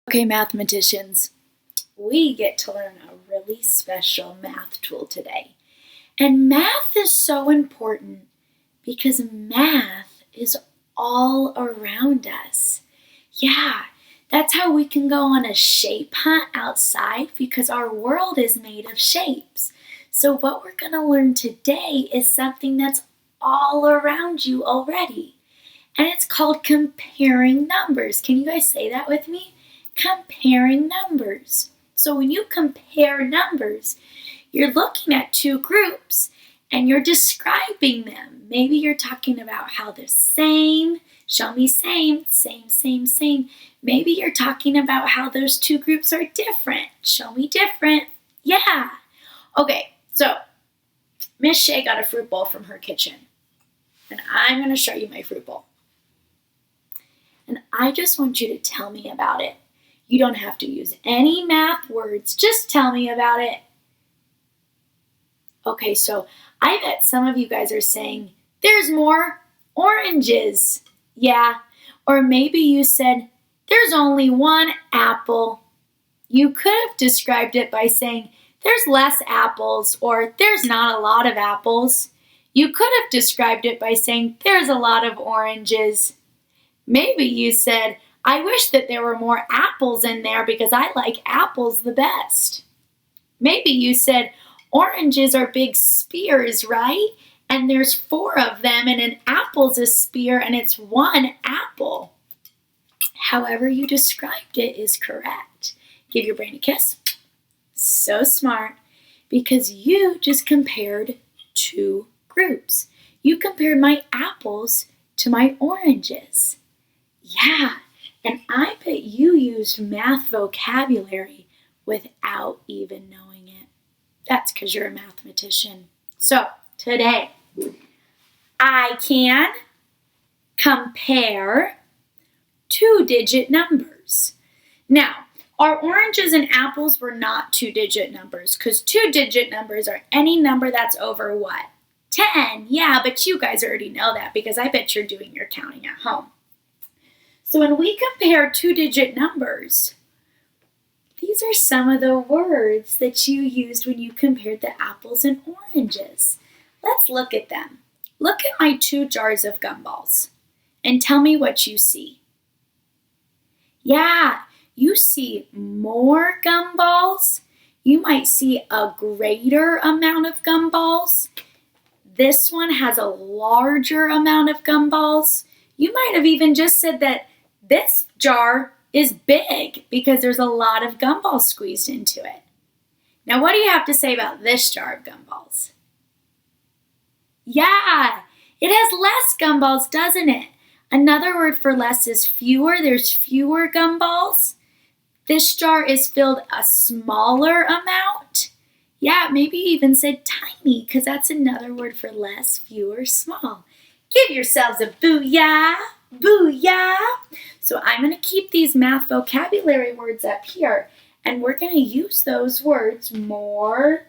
Okay, mathematicians, we get to learn a really special math tool today. And math is so important because math is all around us. Yeah, that's how we can go on a shape hunt outside because our world is made of shapes. So what we're going to learn today is something that's all around you already. And it's called comparing numbers. Can you guys say that with me? Comparing numbers. So when you compare numbers, you're looking at two groups and you're describing them. Maybe you're talking about how they're same. Show me same, same, same, same. Maybe you're talking about how those two groups are different. Show me different. Yeah. Okay, so Miss Shay got a fruit bowl from her kitchen. And I'm going to show you my fruit bowl. And I just want you to tell me about it. You don't have to use any math words. Just tell me about it. Okay, so I bet some of you guys are saying, there's more oranges. Yeah, or maybe you said, there's only one apple. You could have described it by saying, there's less apples, or there's not a lot of apples. You could have described it by saying, there's a lot of oranges. Maybe you said, I wish that there were more apples in there because I like apples the best. Maybe you said, oranges are big spears, right? And there's 4 of them, and an apple's a spear, and it's one apple. However you described it is correct. Give your brain a kiss. So smart, because you just compared 2 groups. You compared my apples to my oranges. Yeah, and I bet you used math vocabulary without even knowing it. That's because you're a mathematician. So today, I can compare 2-digit numbers. Now, our oranges and apples were not 2-digit numbers because 2-digit numbers are any number that's over what? 10. Yeah, but you guys already know that because I bet you're doing your counting at home. So when we compare 2-digit numbers, these are some of the words that you used when you compared the apples and oranges. Let's look at them. Look at my 2 jars of gumballs and tell me what you see. Yeah, you see more gumballs. You might see a greater amount of gumballs. This one has a larger amount of gumballs. You might have even just said that this jar is big because there's a lot of gumballs squeezed into it. Now, what do you have to say about this jar of gumballs? Yeah, it has less gumballs, doesn't it? Another word for less is fewer. There's fewer gumballs. This jar is filled a smaller amount. Yeah, maybe you even said tiny because that's another word for less, fewer, small. Give yourselves a booyah, booyah. So I'm going to keep these math vocabulary words up here, and we're going to use those words more,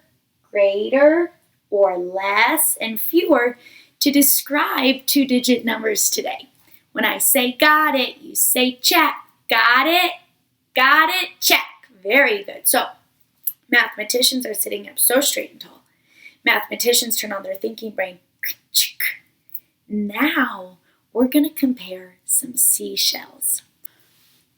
greater, or less, and fewer to describe 2-digit numbers today. When I say got it, you say check. Got it, check. Very good. So mathematicians are sitting up so straight and tall. Mathematicians turn on their thinking brain. Now we're going to compare some seashells.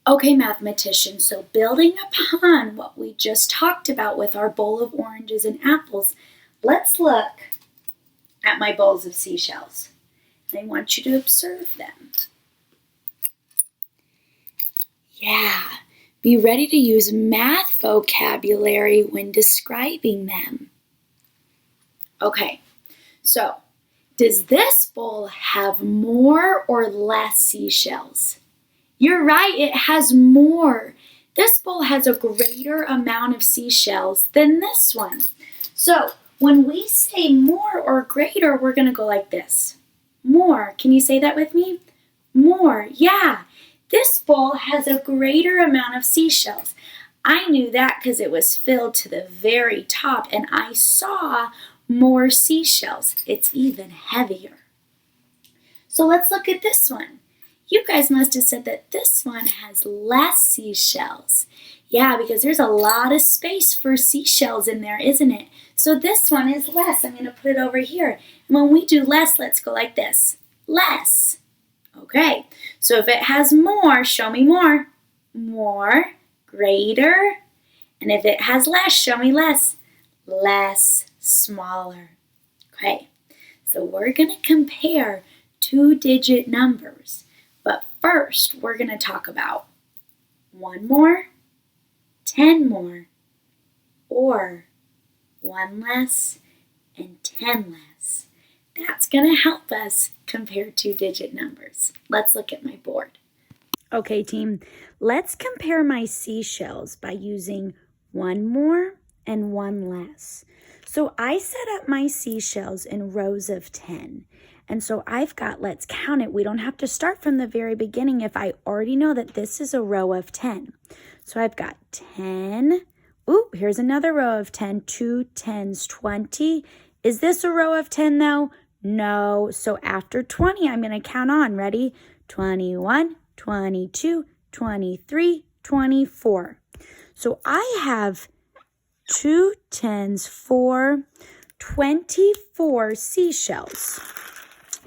Okay, mathematicians, so building upon what we just talked about with our bowl of oranges and apples, let's look at my bowls of seashells. I want you to observe them. Yeah, be ready to use math vocabulary when describing them. Okay, so does this bowl have more or less seashells? You're right, it has more. This bowl has a greater amount of seashells than this one. So when we say more or greater, we're going to go like this. More. Can you say that with me? More. Yeah. This bowl has a greater amount of seashells. I knew that because it was filled to the very top and I saw more seashells. It's even heavier. So let's look at this one. You guys must have said that this one has less seashells. Yeah, because there's a lot of space for seashells in there, isn't it? So this one is less. I'm going to put it over here. And when we do less, let's go like this. Less. Okay, so if it has more, show me more. More, greater. And if it has less, show me less. Less, smaller. Okay, so we're going to compare two-digit numbers. But first, we're going to talk about 1 more, 10 more, or 1 less and 10 less. That's going to help us compare two-digit numbers. Let's look at my board. Okay, team, let's compare my seashells by using 1 more and 1 less. So I set up my seashells in rows of 10. And so I've got, let's count it. We don't have to start from the very beginning if I already know that this is a row of 10. So I've got 10. Ooh, here's another row of 10. 2 10s, 20. Is this a row of 10 though? No. So after 20, I'm going to count on. Ready? 21, 22, 23, 24. So I have 2 10s, 4, 24 seashells.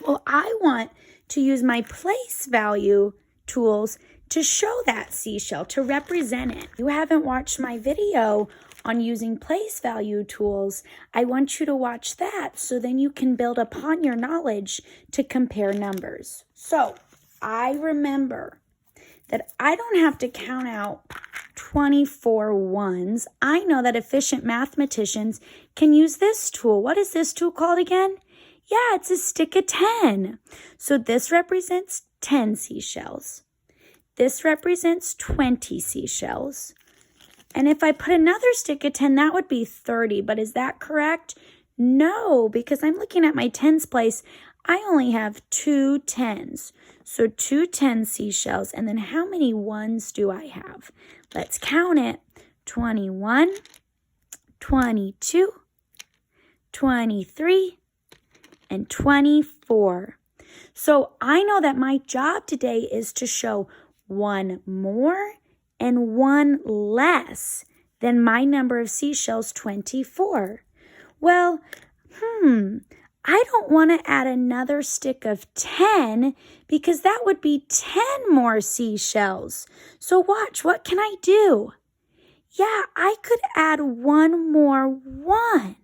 Well, I want to use my place value tools to show that seashell, to represent it. If you haven't watched my video on using place value tools, I want you to watch that so then you can build upon your knowledge to compare numbers. So I remember that I don't have to count out 24 ones. I know that efficient mathematicians can use this tool. What is this tool called again? Yeah, it's a stick of 10. So this represents 10 seashells. This represents 20 seashells. And if I put another stick of 10, that would be 30. But is that correct? No, because I'm looking at my tens place. I only have 2 10s. So 2 10 seashells. And then how many ones do I have? Let's count it. 21, 22, 23, and 24. So I know that my job today is to show 1 more and 1 less than my number of seashells, 24. Well, I don't want to add another stick of 10 because that would be 10 more seashells. So watch, what can I do? Yeah, I could add 1 more 1.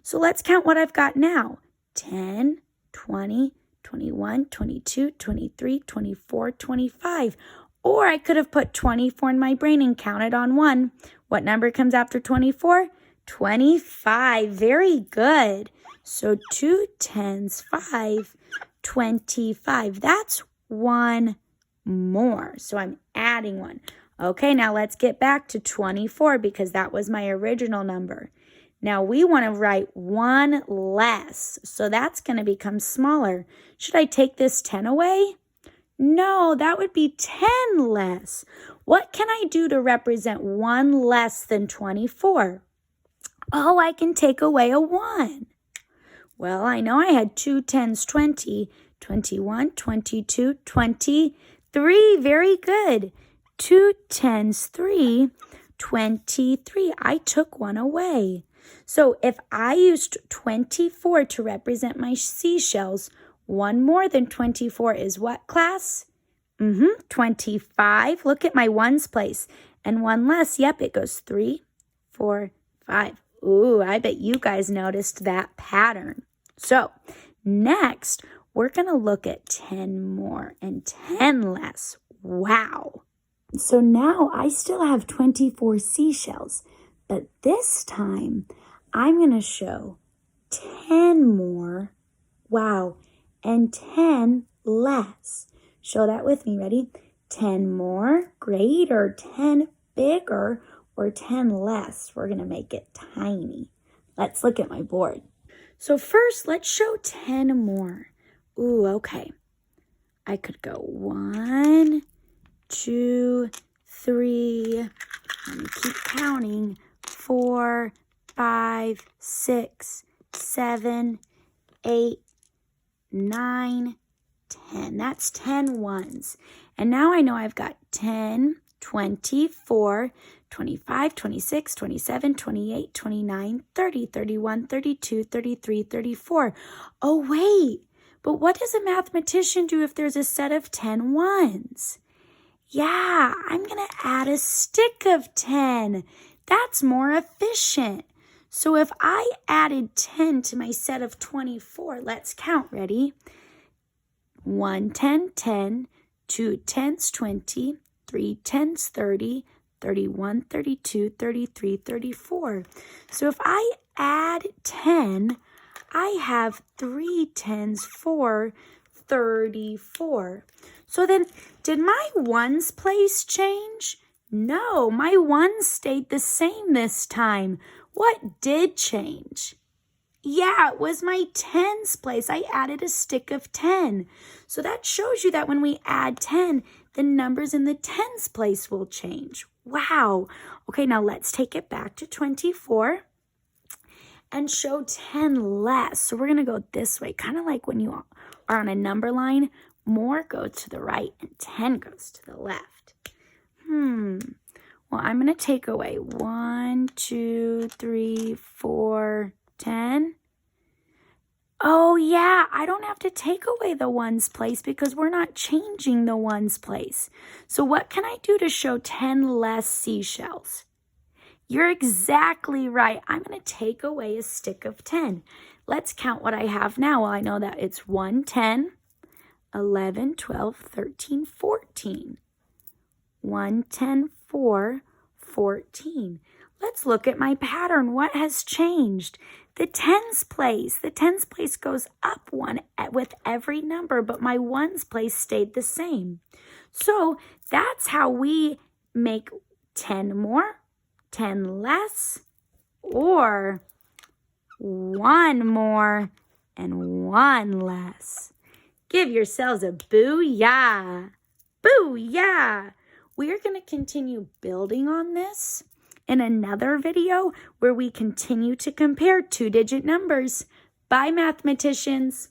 So let's count what I've got now. 10, 20, 21, 22, 23, 24, 25. Or I could have put 24 in my brain and counted on 1. What number comes after 24? 25. Very good. So 2 10s, 5, 25. That's 1 more. So I'm adding 1. Okay, now let's get back to 24 because that was my original number. Now we want to write 1 less, so that's going to become smaller. Should I take this 10 away? No, that would be 10 less. What can I do to represent 1 less than 24? Oh, I can take away a 1. Well, I know I had 2 10s, 20, 21, 22, 23. Very good. 2 10s, 3, 23. I took 1 away. So if I used 24 to represent my seashells, 1 more than 24 is what, class? 25. Look at my ones place. And 1 less, yep, it goes 3, 4, 5. Ooh, I bet you guys noticed that pattern. So next, we're going to look at 10 more and 10 less. Wow. So now I still have 24 seashells, but this time I'm going to show 10 more, wow, and 10 less. Show that with me, ready? 10 more, greater, 10 bigger, or 10 less. We're going to make it tiny. Let's look at my board. So first, let's show 10 more. Ooh, okay. I could go 1, 2, 3, let me keep counting, 4, 5, 6, 7, 8, 9, 10. That's 10 ones. And now I know I've got 10, 24, 25, 26, 27, 28, 29, 30, 31, 32, 33, 34. Oh, wait. But what does a mathematician do if there's a set of 10 ones? Yeah, I'm going to add a stick of 10. That's more efficient. So if I added 10 to my set of 24, let's count. Ready? 1 10, 10, 2 10s, 20, 3 10s, 30, 31, 32, 33, 34. So if I add 10, I have 3 10s, 4, 34. So then, did my ones place change? No, my ones stayed the same this time. What did change? Yeah, it was my tens place. I added a stick of 10. So that shows you that when we add 10, the numbers in the tens place will change. Wow. Okay, now let's take it back to 24 and show 10 less. So we're going to go this way, kind of like when you are on a number line. More go to the right and 10 goes to the left. Well, I'm going to take away 1, 2, 3, 4, 10. Oh, yeah, I don't have to take away the ones place because we're not changing the ones place. So what can I do to show 10 less seashells? You're exactly right. I'm going to take away a stick of 10. Let's count what I have now. Well, I know that it's 1, 10, 11, 12, 13, 14. 1, 10, 4, 14. Let's look at my pattern. What has changed? The tens place. The tens place goes up one with every number, but my ones place stayed the same. So that's how we make 10 more, 10 less, or 1 more and 1 less. Give yourselves a booyah. Booyah! We are going to continue building on this in another video where we continue to compare two-digit numbers. Bye, mathematicians.